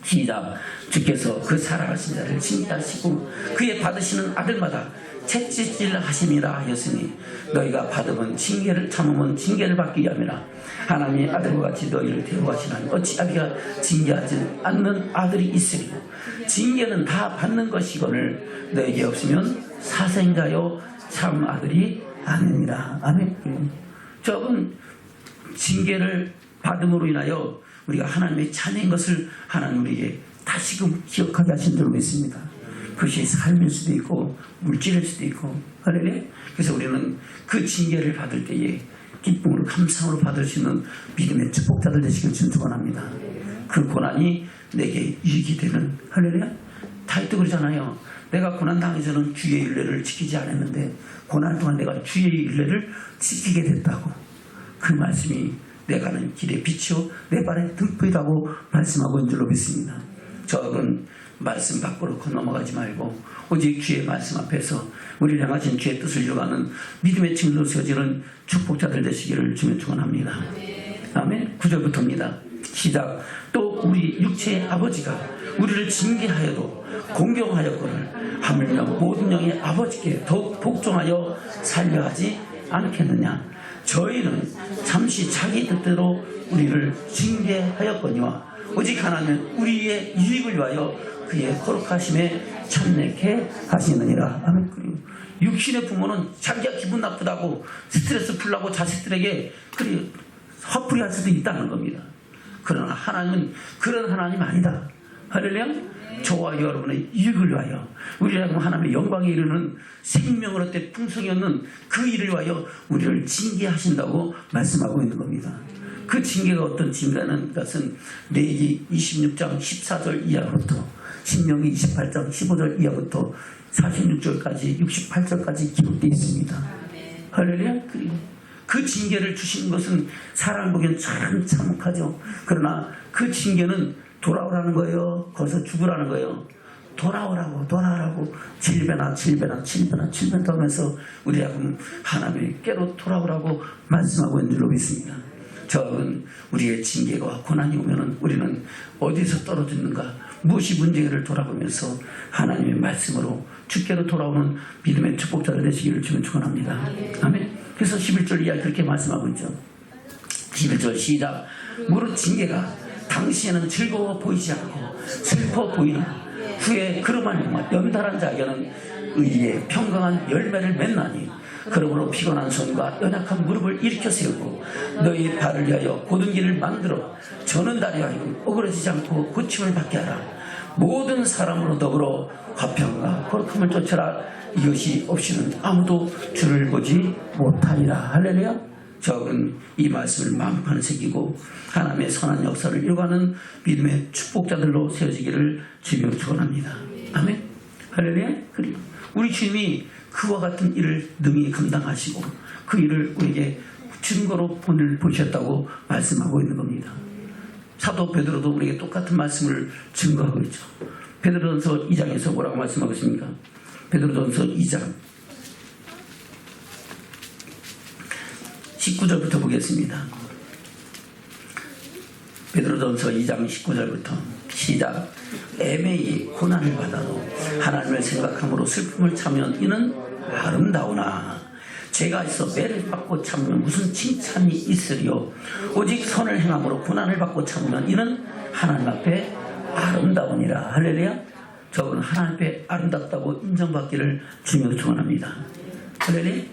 시작. 주께서 그 사랑하신 자를 칭찬하시고 그의 받으시는 아들마다 채찍질 하심이라 하였으니 너희가 받으면 징계를 참으면 징계를 받기 위함이라. 하나님의 아들과 같이 너희를 대우하시나니 어찌 아비가 징계하지 않는 아들이 있으리요. 징계는 다 받는 것이거늘 너에게 없으면 사생자요 참 아들이 아니니라. 아멘. 저분 징계를 받음으로 인하여 우리가 하나님의 자녀인 것을 하나님 우리에게 다시금 기억하게 하신 줄로 믿습니다. 그것이 삶일 수도 있고 물질일 수도 있고 할렐루야. 그래서 우리는 그 징계를 받을 때에 기쁨으로 감상으로 받을 수 있는 믿음의 축복자들 되시길 축원합니다. 그 고난이 내게 유익이 되는 할렐루야. 다윗도 그러잖아요. 내가 고난 당해서는 주의 율례를 지키지 않았는데 고난 동안 내가 주의 율례를 지키게 됐다고. 그 말씀이 내가 가는 길의 빛이요 내 발의 등불이라고 말씀하고 있는 줄로 믿습니다. 저는 말씀 밖으로 건너가지 말고 오직 주의 말씀 앞에서 우리를 향하신 주의 뜻을 이루어가는 믿음의 증인으로 세워지는 축복자들 되시기를 주며 축원합니다. 아멘. 9절부터입니다. 시작. 또 우리 육체의 아버지가 우리를 징계하여도 공경하였거늘 하물며 모든 영의 아버지께 더욱 복종하여 살려하지 않겠느냐. 저희는 잠시 자기 뜻대로 우리를 징계하였거니와 오직 하나님은 우리의 유익을 위하여 그의 거룩하심에 참내게 하시느니라. 아멘. 육신의 부모는 자기가 기분 나쁘다고 스트레스 풀라고 자식들에게 그리 화풀이 할 수도 있다는 겁니다. 그러나 하나님은 그런 하나님 아니다. 할렐루야. 저와 여러분의 유익을 위하여 우리라고 하나님의 영광에 이르는 생명을 얻되 풍성이 얻는 그 일을 위하여 우리를 징계하신다고 말씀하고 있는 겁니다. 그 징계가 어떤 징계라는 것은 레위기 26장 14절 이하부터 신명기 28장 15절 이하부터 46절까지 68절까지 기록되어 있습니다. 할렐루야. 그 징계를 주시는 것은 사람 보기엔 참 참혹하죠. 그러나 그 징계는 돌아오라는 거예요. 거기서 죽으라는 거예요. 돌아오라고 7배나 하면서 우리하고 하나님께로 돌아오라고 말씀하고 있는 줄로 믿습니다. 저는 우리의 징계가 고난이 오면은 우리는 어디서 떨어지는가 무엇이 문제를 돌아보면서 하나님의 말씀으로 주께로 돌아오는 믿음의 축복자들 되시기를 주면 축원합니다. 아멘. 그래서 11절 이하 그렇게 말씀하고 있죠. 11절 시작. 무릇 징계가 당시에는 즐거워 보이지 않고 슬퍼 보이나 후에 그러한 연달한 자에게는 의의 평강한 열매를 맺나니 그러므로 피곤한 손과 연약한 무릎을 일으켜 세우고 너희 발을 위하여 곧은 길을 만들어 저는 다리 하여 어그러지지 않고 고침을 받게 하라. 모든 사람으로 더불어 화평과 거룩함을 쫓아라. 이것이 없이는 아무도 주를 보지 못하리라. 할렐루야. 적은 이 말씀을 마음판에 새기고 하나님의 선한 역사를 이루어가는 믿음의 축복자들로 세워지기를 주여 축원합니다. 아멘. 할렐루야. 그리고 우리 주님이 그와 같은 일을 능히 감당하시고 그 일을 우리에게 증거로 보내셨다고 말씀하고 있는 겁니다. 사도 베드로도 우리에게 똑같은 말씀을 증거하고 있죠. 베드로전서 2장에서 뭐라고 말씀하고 있습니까? 베드로전서 2장 19절부터 보겠습니다. 베드로전서 2장 19절부터 시작. 애매히 고난을 받아도 하나님을 생각함으로 슬픔을 참으면 이는 아름다우나 죄가 있어 매를 받고 참으면 무슨 칭찬이 있으리요. 오직 선을 행함으로 고난을 받고 참으면 이는 하나님 앞에 아름다우니라. 할렐루야. 저는 하나님 앞에 아름답다고 인정받기를 주며 축원합니다. 할렐루야.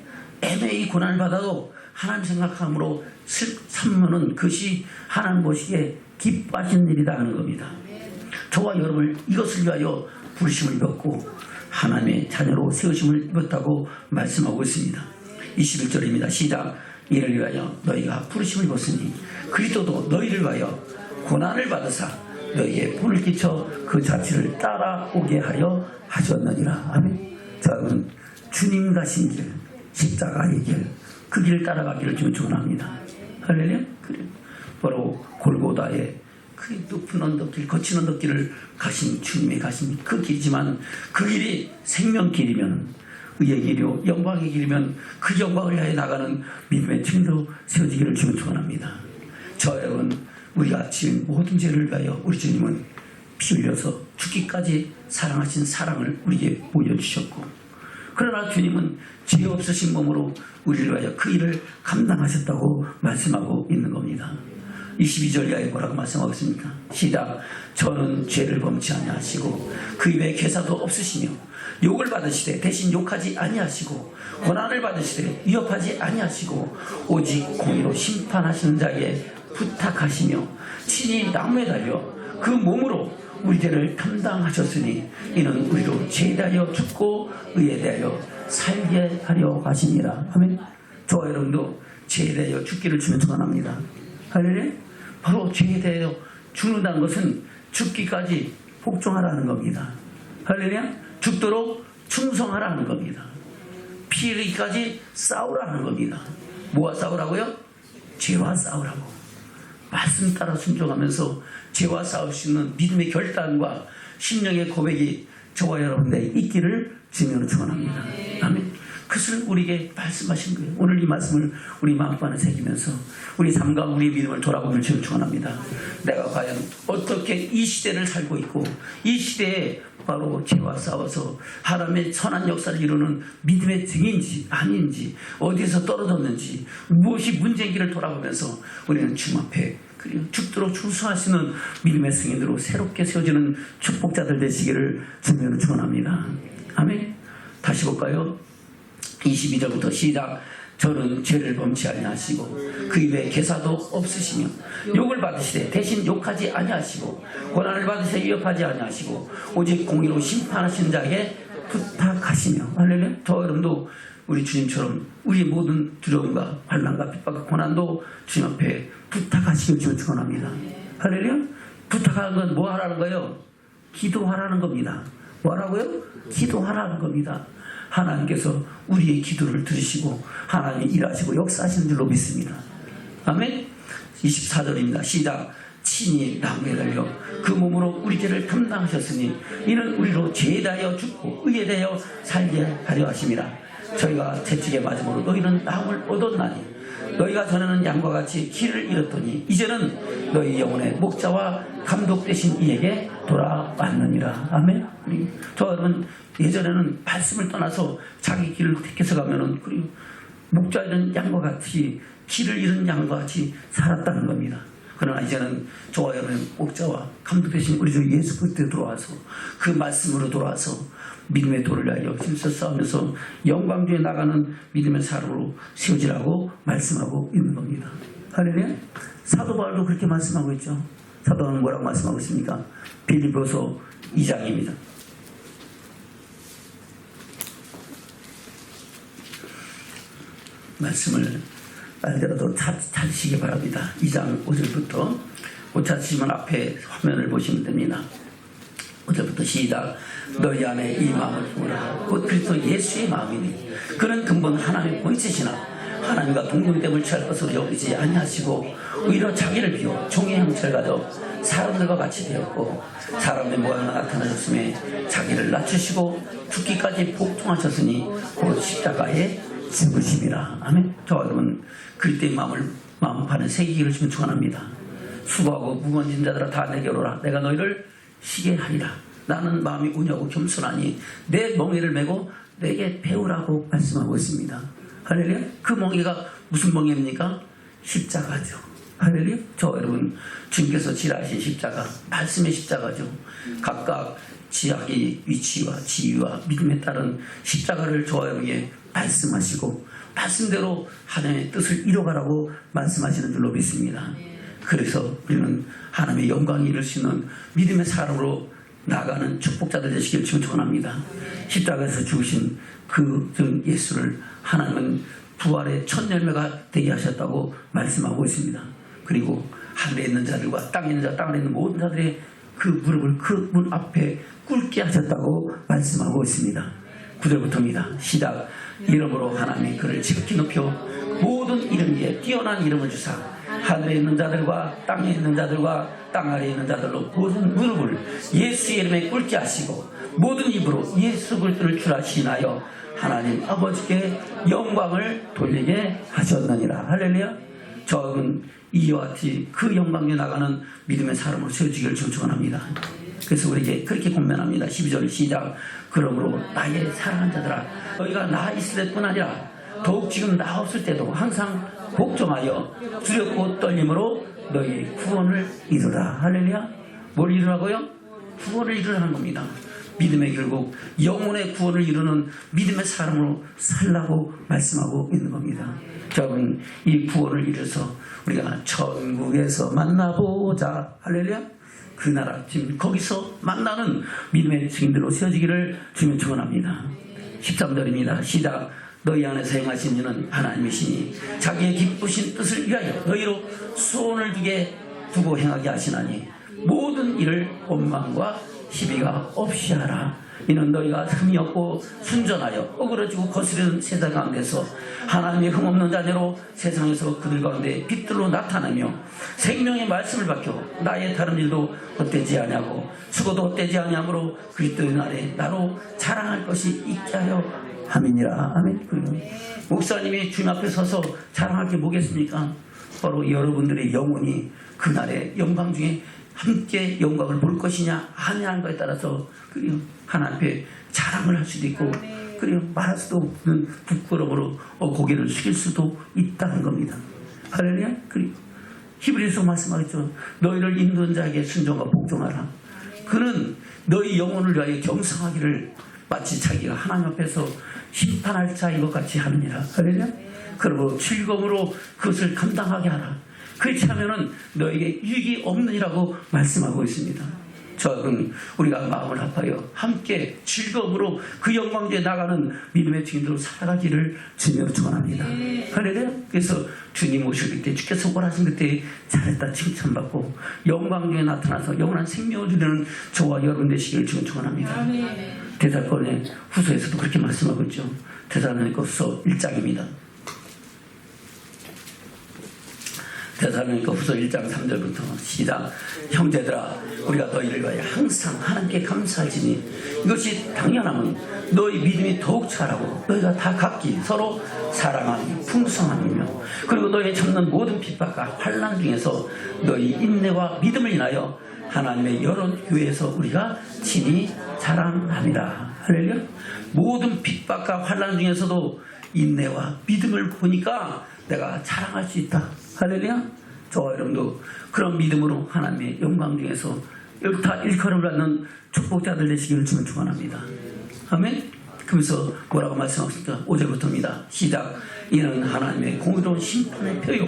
애매히 고난을 받아도 하나님 생각함으로 참으면 그것이 하나님 보시기에 기뻐하시는 일이다 하는 겁니다. 저와 여러분을 이것을 위하여 부르심을 입었고 하나님의 자녀로 세우심을 입었다고 말씀하고 있습니다. 21절입니다. 시작. 이를 위하여 너희가 부르심을 입었으니 그리스도도 너희를 위하여 고난을 받으사 너희의 본을 끼쳐 그 자취를 따라오게 하여 하셨느니라. 아멘. 자, 여러분, 주님 가신 길, 십자가의 길, 그 길을 따라가기를 좀 축원합니다. 할렐루야. 그래. 바로 골고다의 그 높은 언덕길, 거친 언덕길을 가신 주님의 가신 그 길이지만 그 길이 생명길이면, 의의 길이요 영광의 길이면 그 영광을 향해 나가는 믿음의 증인으로 세워지기를 주님 축원합니다. 저 여러분, 우리가 지은 모든 죄를 위하여 우리 주님은 피 흘려서 죽기까지 사랑하신 사랑을 우리에게 보여주셨고, 그러나 주님은 죄 없으신 몸으로 우리를 위하여 그 일을 감당하셨다고 말씀하고 있는 겁니다. 22절 이하에 뭐라고 말씀하고 있습니까? 시작. 저는 죄를 범치 아니하시고 그 입에 괴사도 없으시며 욕을 받으시되 대신 욕하지 아니하시고 고난을 받으시되 위협하지 아니하시고 오직 공의로 심판하시는 자에게 부탁하시며 친히 나무에 달려 그 몸으로 우리 죄를 감당하셨으니 이는 우리로 죄에 대하여 죽고 의에 대하여 살게 하려 하시니라. 아멘. 저와 여러분도 죄에 대하여 죽기를 주면 축원합니다. 할렐루야. 바로 죄에 대하여 죽는다는 것은 죽기까지 복종하라는 겁니다. 할렐루야. 죽도록 충성하라는 겁니다. 피 흘리기까지 싸우라는 겁니다. 뭐와 싸우라고요? 죄와 싸우라고. 말씀 따라 순종하면서 죄와 싸울 수 있는 믿음의 결단과 심령의 고백이 저와 여러분들의 있기를 주님으로 축원합니다. 아멘. 그것을 우리에게 말씀하신 거예요. 오늘 이 말씀을 우리 마음판에 새기면서 우리 삶과 우리의 믿음을 돌아보기를 주님 축원합니다. 내가 과연 어떻게 이 시대를 살고 있고 이 시대에 바로 죄와 싸워서 하나님의 선한 역사를 이루는 믿음의 증인지 아닌지, 어디에서 떨어졌는지, 무엇이 문제인지를 돌아보면서 우리는 주님 앞에 그리고 죽도록 충성하시는 믿음의 승인으로 새롭게 세워지는 축복자들 되시기를 주님으로 축원합니다. 아멘. 다시 볼까요? 22절부터 시작. 저는 죄를 범치 아니하시고 그 입에 괴사도 없으시며 욕을 받으시되 대신 욕하지 아니하시고 고난을 받으시되 위협하지 아니하시고 오직 공의로 심판하신 자에게 부탁하시며. 할렐루야. 저 여러분도 우리 주님처럼 우리의 모든 두려움과 환난과 핍박과 고난도 주님 앞에 부탁하시길 주님 축원합니다. 할렐루야. 부탁하는 건 뭐 하라는 거예요? 기도하라는 겁니다. 뭐라고요? 기도하라는 겁니다. 하나님께서 우리의 기도를 들으시고 하나님이 일하시고 역사하시는 줄로 믿습니다. 아멘. 24절입니다. 시작. 친히 나무에 달려 그 몸으로 우리 죄를 감당하셨으니 이는 우리로 죄에 대하여 죽고 의에 대하여 살게 하려 하심이라. 저희가 채찍에 맞음으로 너희는 나음을 얻었나니 너희가 전에는 양과 같이 길을 잃었더니 이제는 너희 영혼의 목자와 감독 되신 이에게 돌아왔느니라. 아멘. 저 여러분, 예전에는 말씀을 떠나서 자기 길을 택해서 가면은 그리고 목자 잃은 양과 같이 길을 잃은 양과 같이 살았다는 겁니다. 그러나 이제는 저와 여러분 목자와 감독 되신 우리 주 예수 그리스도에 들어와서 그 말씀으로 돌아와서 믿음의 도를 위하여 힘써 싸우면서 영광주에 나가는 믿음의 사람으로 세워지라고 말씀하고 있는 겁니다. 할렐루야. 사도 바울도 그렇게 말씀하고 있죠. 사도 바울은 뭐라고 말씀하고 있습니까? 빌립보서 2장입니다. 말씀을 말대로도 찾으시기 바랍니다. 2장 5절부터 못 찾으시면 앞에 화면을 보시면 됩니다. 5절부터 시작. 너희 안에 이 마음을 품으라. 곧 그리스도 예수의 마음이니 그는 근본 하나님의 본체시나 하나님과 동등됨을 취할 것으로 여기지 아니하시고 오히려 자기를 비워 종의 형체를 가져 사람들과 같이 되었고 사람의 모양으로 나타나셨음에 자기를 낮추시고 죽기까지 복종하셨으니 곧 십자가에 죽으심이라. 아멘. 저와 여러분 그리스도의 마음판에 새기기를 좀 축원합니다. 수고하고 무거운 자들아 다 내게로 오라. 내가 너희를 쉬게 하리라. 나는 마음이 온유하고 겸손하니 내 멍에를 메고 내게 배우라고 말씀하고 있습니다. 할렐루야. 그 멍에가 무슨 멍에입니까? 십자가죠. 할렐루야. 저 여러분 주님께서 지라신 십자가 말씀의 십자가죠. 각각 지약의 위치와 지위와 믿음에 따른 십자가를 저와 여러분에게 말씀하시고 말씀대로 하나님의 뜻을 이뤄가라고 말씀하시는 줄로 믿습니다. 그래서 우리는 하나님의 영광이 이룰 수 있는 믿음의 사람으로 나가는 축복자들 되시길 축원합니다. 십자가에서 죽으신 그 예수를 하나님은 부활의 첫 열매가 되게 하셨다고 말씀하고 있습니다. 그리고 하늘에 있는 자들과 땅에 있는 자, 땅에 있는 모든 자들의 그 무릎을 그 문 앞에 꿇게 하셨다고 말씀하고 있습니다. 9절부터입니다. 시작. 이름으로 하나님이 그를 지극히 높여 모든 이름 위에 뛰어난 이름을 주사 하늘에 있는 자들과 땅에 있는 자들과 땅 아래에 있는 자들로 모든 무릎을 예수의 이름에 꿇게 하시고 모든 입으로 예수 그리스도를 주라 시인하여 하나님 아버지께 영광을 돌리게 하셨느니라. 할렐루야. 저는 이와 같이 그 영광에 나가는 믿음의 사람으로 세워지기를 축원합니다. 그래서 우리에게 그렇게 권면합니다. 12절 시작. 그러므로 나의 사랑하는 자들아 너희가 나 있을 때뿐 아니라 더욱 지금 나 없을 때도 항상 복종하여 두렵고 떨림으로 너희 구원을 이루라. 할렐루야. 뭘 이루라고요? 구원을 이루라는 겁니다. 믿음의 결국 영혼의 구원을 이루는 믿음의 사람으로 살라고 말씀하고 있는 겁니다. 여러분 이 구원을 이루어서 우리가 천국에서 만나보자. 할렐루야. 그 나라 지금 거기서 만나는 믿음의 증인들로 세워지기를 주님 축원합니다. 13절입니다. 시작. 너희 안에서 행하신 이는 하나님이시니 자기의 기쁘신 뜻을 위하여 너희로 소원을 두고 행하게 하시나니 모든 일을 원망과 시비가 없이 하라. 이는 너희가 흠이 없고 순전하여 어그러지고 거스르는 세상 가운데서 하나님의 흠없는 자녀로 세상에서 그들 가운데 빛들로 나타나며 생명의 말씀을 밝혀 나의 다른 일도 헛되지 아니하고 수고도 헛되지 아니하므로 그리스도의 날에 나로 자랑할 것이 있게 하여 함이니라. 아멘. 목사님이 주님 앞에 서서 자랑할 게 뭐겠습니까? 바로 여러분들의 영혼이 그날의 영광 중에 함께 영광을 볼 것이냐 아니냐는 것에 따라서 하나님 앞에 자랑을 할 수도 있고 그리고 말할 수도 없는 부끄러움으로 고개를 숙일 수도 있다는 겁니다. 할렐루야. 그리고 히브리서 말씀하겠죠. 너희를 인도한 자에게 순종과 복종하라. 그는 너희 영혼을 위하여 경성하기를 마치 자기가 하나님 앞에서 심판할 자인 것 같이 하느니라. 할렐루야. 그리고 즐거움으로 그것을 감당하게 하라. 그렇지 하면은 너에게 유익이 없느니라고 말씀하고 있습니다. 저는 우리가 마음을 합하여 함께 즐거움으로 그 영광에 나가는 믿음의 증인으로 살아가기를 주님으로 축원합니다. 할렐루야. 그래서 주님 오실 그때 주께서 원하신 그때 잘했다 칭찬받고 영광 중에 나타나서 영원한 생명을 주는 저와 여러분 되시기를 주님 축원합니다. 데살로니가 후서에서도 그렇게 말씀하고 있죠. 데살로니가 후서 1장입니다. 데살로니가 후서 1장 3절부터 시작. 형제들아 우리가 너희를 위하여 항상 하나님께 감사하지니 이것이 당연함은 너희 믿음이 더욱 자라고 너희가 다 각기 서로 사랑하니 풍성함이며 그리고 너희의 참는 모든 핍박과 환난 중에서 너희 인내와 믿음을 인하여 하나님의 여러 교회에서 우리가 친히 자랑합니다. 할렐루야. 모든 핍박과 환난 중에서도 인내와 믿음을 보니까 내가 자랑할 수 있다. 할렐루야. 저와 여러분도 그런 믿음으로 하나님의 영광 중에서 일타 일컬음을 받는 축복자들 되시기를 주님 축원합니다. 아멘. 그러면서 뭐라고 말씀하십니까? 5절부터입니다. 시작. 이는 하나님의 공의로운 심판의 표요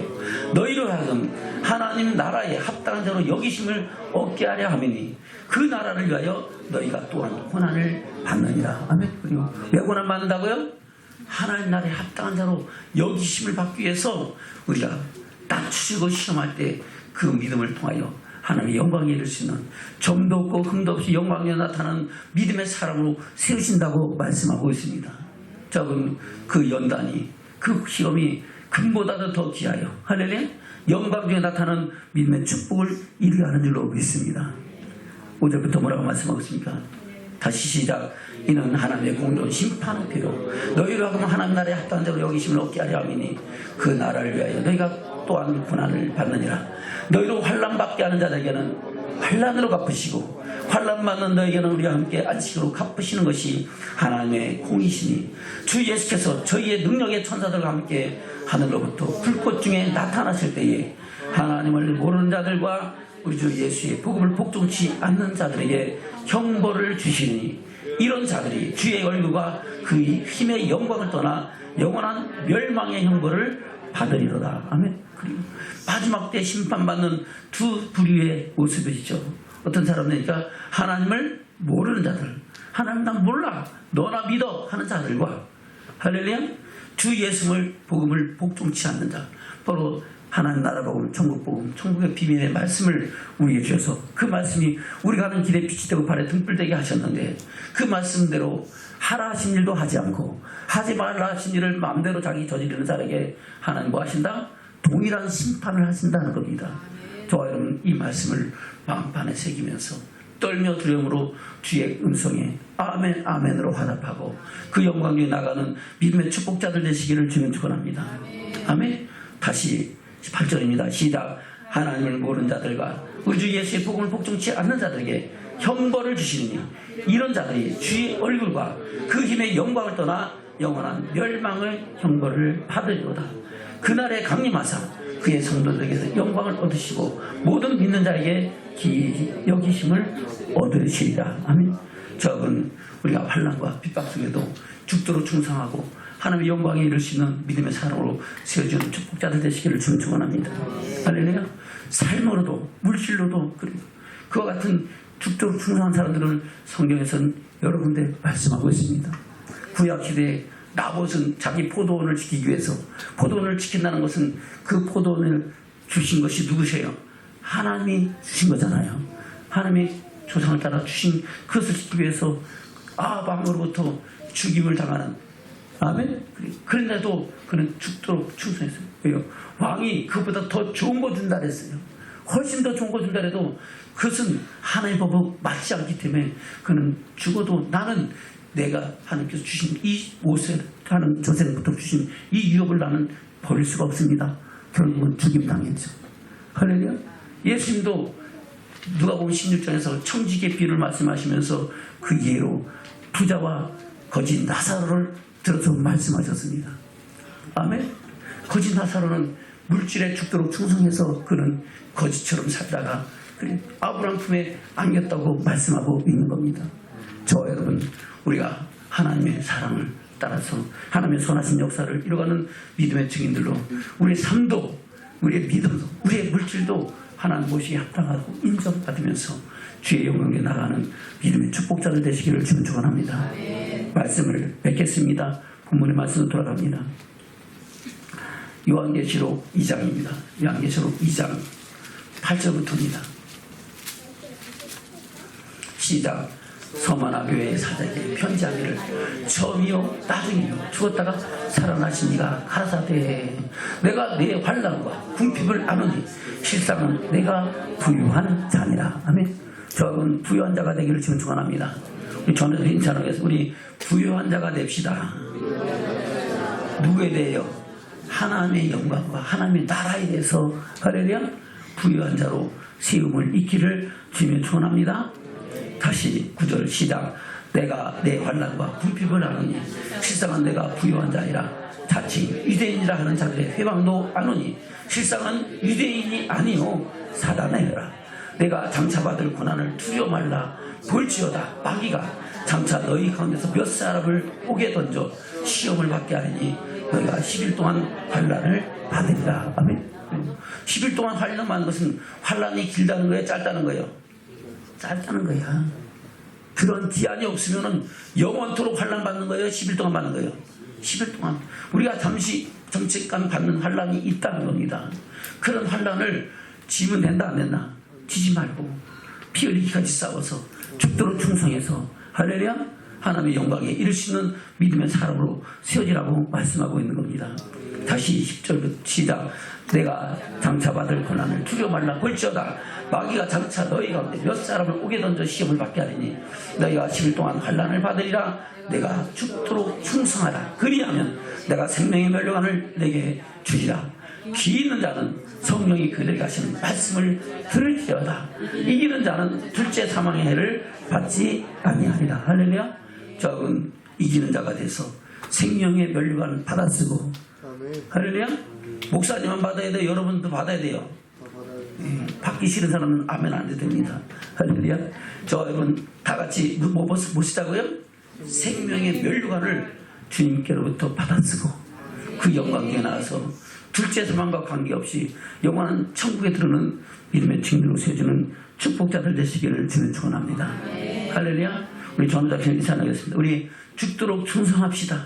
너희로 하여금 하나님 나라에 합당한 자로 여기심을 얻게 하려 하매니 그 나라를 위하여 너희가 또한 고난을 받느니라. 아멘. 그리고 왜 고난 받는다고요? 하나님 나라에 합당한 자로 여기심을 받기 위해서 우리가 낮추시고 시험할 때 그 믿음을 통하여 하나님의 영광에 이를 수 있는 점도 없고 흠도 없이 영광에 나타나는 믿음의 사람으로 세우신다고 말씀하고 있습니다. 저는 그 연단이 그 시험이 금보다도 더 귀하여 할렐루야 영광 중에 나타나는 믿음의 축복을 이루게 하는 줄로 믿습니다. 5절부터 뭐라고 말씀하고 있습니까? 다시 시작. 이는 하나님의 공의로운 심판의 피로 너희로 하여금 하나님 나라에 합당한 자로 여기심을 얻게 하려 함이니 그 나라를 위하여 너희가 또한 고난을 받느니라. 너희로 환난 받게 하는 자들에게는 환난으로 갚으시고 환난 받는 너희에게는 우리와 함께 안식으로 갚으시는 것이 하나님의 공이시니 주 예수께서 저희의 능력의 천사들과 함께 하늘로부터 불꽃 중에 나타나실 때에 하나님을 모르는 자들과 우리 주 예수의 복음을 복종치 않는 자들에게 형벌을 주시니 이런 자들이 주의 얼굴과 그 힘의 영광을 떠나 영원한 멸망의 형벌을 받으리로다. 아멘. 그리고 마지막 때 심판받는 두 부류의 모습이죠. 어떤 사람들이니까 하나님을 모르는 자들, 하나님 난 몰라 너나 믿어 하는 자들과 할렐루야 주 예수를 복음을 복종치 않는 자, 바로 하나님 나라 복음, 천국 복음, 천국의 비밀의 말씀을 우리에게 주셔서 그 말씀이 우리가 가는 길에 빛이 되고 발에 등불 되게 하셨는데 그 말씀대로 하라 하신 일도 하지 않고 하지 말라 하신 일을 마음대로 자기 저지르는 자에게 하나님 뭐 하신다? 동일한 심판을 하신다는 겁니다. 저와 여러분 이 말씀을 마음판에 새기면서 떨며 두려움으로 주의 음성에 아멘 아멘으로 화답하고 그 영광에 나가는 믿음의 축복자들 되시기를 주님 축원합니다. 아멘. 다시 18절입니다. 시작. 하나님을 모르는 자들과 우리 주 예수의 복음을 복종치 않는 자들에게 형벌을 주시느니 이런 자들이 주의 얼굴과 그 힘의 영광을 떠나 영원한 멸망의 형벌을 받으리로다. 그날에 강림하사 그의 성도들에게서 영광을 얻으시고 모든 믿는 자에게 기이 여기심을 얻으시리라. 아멘. 저분 우리가 환난과 핍박 속에도 죽도록 충성하고 하나님의 영광에 이를 수 있는 믿음의 사람으로 세워주는 축복자들 되시기를 주님 축원합니다. 할렐루야. 삶으로도 물질로도 그와 같은 죽도록 충성한 사람들을 성경에서는 여러 군데 말씀하고 있습니다. 구약시대에 나봇은 자기 포도원을 지키기 위해서 포도원을 지킨다는 것은 그 포도원을 주신 것이 누구세요? 하나님이 주신 거잖아요. 하나님이 조상을 따라 주신 그것을 지키기 위해서 아방으로부터 죽임을 당하는 아멘. 그런데도 그는 죽도록 충성했어요. 왜요? 왕이 그보다 더 좋은 거 준다 그랬어요. 훨씬 더 좋은 거 준다 해도 그것은 하나님 법에 맞지 않기 때문에 그는 죽어도 나는 내가 하나님께서 주신 이 모세 하는 조세부터 주신 이 유업을 나는 버릴 수가 없습니다. 결국은 죽임 당했죠. 할렐루야. 예수님도 누가복음 16장에서 청지기의 비유를 말씀하시면서 그 예로 부자와 거지 나사로를 들어서 말씀하셨습니다. 아멘. 거지 나사로는 물질에 죽도록 충성해서 그는 거지처럼 살다가 아브라함 품에 안겼다고 말씀하고 있는 겁니다. 저 여러분 우리가 하나님의 사랑을 따라서 하나님의 선하신 역사를 이뤄가는 믿음의 증인들로 우리의 삶도 우리의 믿음도 우리의 물질도 하나님 보시기에 합당하고 인정받으면서 주의 영광에 나가는 믿음의 축복자들 되시기를 주님 축원합니다. 말씀을 뵙겠습니다. 본문의 말씀으로 돌아갑니다. 요한계시록 2장입니다. 요한계시록 2장 8절부터입니다. 시작. 서마나 교회의 사자에게 편지하기를 처음이요 나중이요 죽었다가 살아나신 이가 가라사대 내가 내 환난과 궁핍을 아노니 실상은 내가 부유한 자니라. 아멘. 저는 부유한 자가 되기를 지금 축원합니다. 우리 전에도 인사하겠습니다. 우리 부유한 자가 됩시다. 누구에 대해요? 하나님의 영광과 하나님의 나라에 대해서 할렐루야 부유한 자로 세움을 잊기를 주님 축원합니다. 다시 9절 시작. 내가 내 환난과 궁핍을 아노니 실상은 내가 부유한 자이라 자칭 유대인이라 하는 자들의 회방도 아노니 실상은 유대인이 아니요 사단의 라 내가 장차받을 고난을 두려워 말라 볼지어다 마귀가 장차 너희 가운데서 몇 사람을 옥에 던져 시험을 받게 하리니 너희가 10일 동안 환난을 받으리라. 아멘. 10일 동안 환난 받는 것은 환난이 길다는 거예요? 짧다는 거예요? 짧다는 거야. 그런 기한이 없으면 영원토록 환난 받는 거예요? 10일 동안 받는 거예요? 10일 동안. 우리가 잠깐 받는 환난이 있다는 겁니다. 그런 환난을 지면 된다 안 된다? 지지 말고 피 흘리기까지 싸워서 죽도록 충성해서 할렐루야 하나님의 영광에 이를 수 있는 믿음의 사람으로 세워지라고 말씀하고 있는 겁니다. 다시 10절부터 시작. 내가 장차 받을 고난을 두려워 말라 볼지어다 마귀가 장차 너희 가운데 몇 사람을 옥에 던져 시험을 받게 하리니 너희가 10일 동안 환난을 받으리라. 내가 죽도록 충성하라. 그리하면 내가 생명의 멸류관을 내게 주리라. 귀 있는 자는 성령이 그들에게 하시는 말씀을 들을지어다. 이기는 자는 둘째 사망의 해를 받지 아니하리라. 할렐루야. 저는 이기는 자가 돼서 생명의 멸류관을 받아쓰고 할렐루야. 목사님만 받아야 돼요? 여러분도 받아야 돼요? 받기 싫은 사람은 아멘 안 해도 됩니다. 할렐루야. 저 여러분 다 같이 뭐 보시자고요? 생명의 멸류관을 주님께로부터 받아쓰고 그 영광에 나와서 둘째 사망과 관계없이 영원한 천국에 들어오는 믿음의 증인으로 세워주는 축복자들 되시기를 주님 축원합니다. 할렐루야. 우리 전우작신 인사하겠습니다. 우리 죽도록 충성합시다.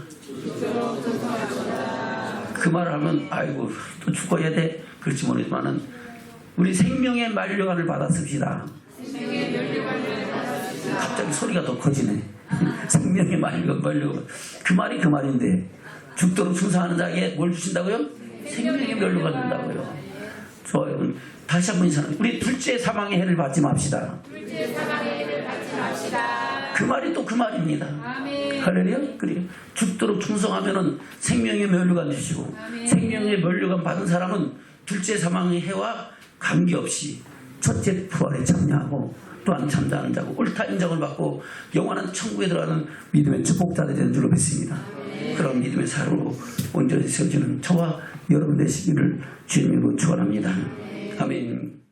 그 말을 하면 아이고 또 죽어야 돼 그렇지 모르지만은 우리 생명의 만류관을 받았습시다. 갑자기 소리가 더 커지네. 생명의 만류관. 그 말이 그 말인데 죽도록 충성하는 자에게 뭘 주신다고요? 생명의 면류가 준다고요. 좋아요. 다시 한번 인사합니다. 우리 둘째 사망의 해를 받지 맙시다. 그 말이 또 그 말입니다. 할렐루야. 그래요. 죽도록 충성하면은 생명의 면류관 주시고, 생명의 면류관 받은 사람은 둘째 사망의 해와 관계없이 첫째 부활에 참여하고 또한 잠자는 자고 옳다 인정을 받고 영원한 천국에 들어가는 믿음의 축복자들이 되는 줄로 믿습니다. 그런 믿음의 사로로 온전히 세워지는 저와 여러분 되시기를 주님으로 축원합니다. 아멘.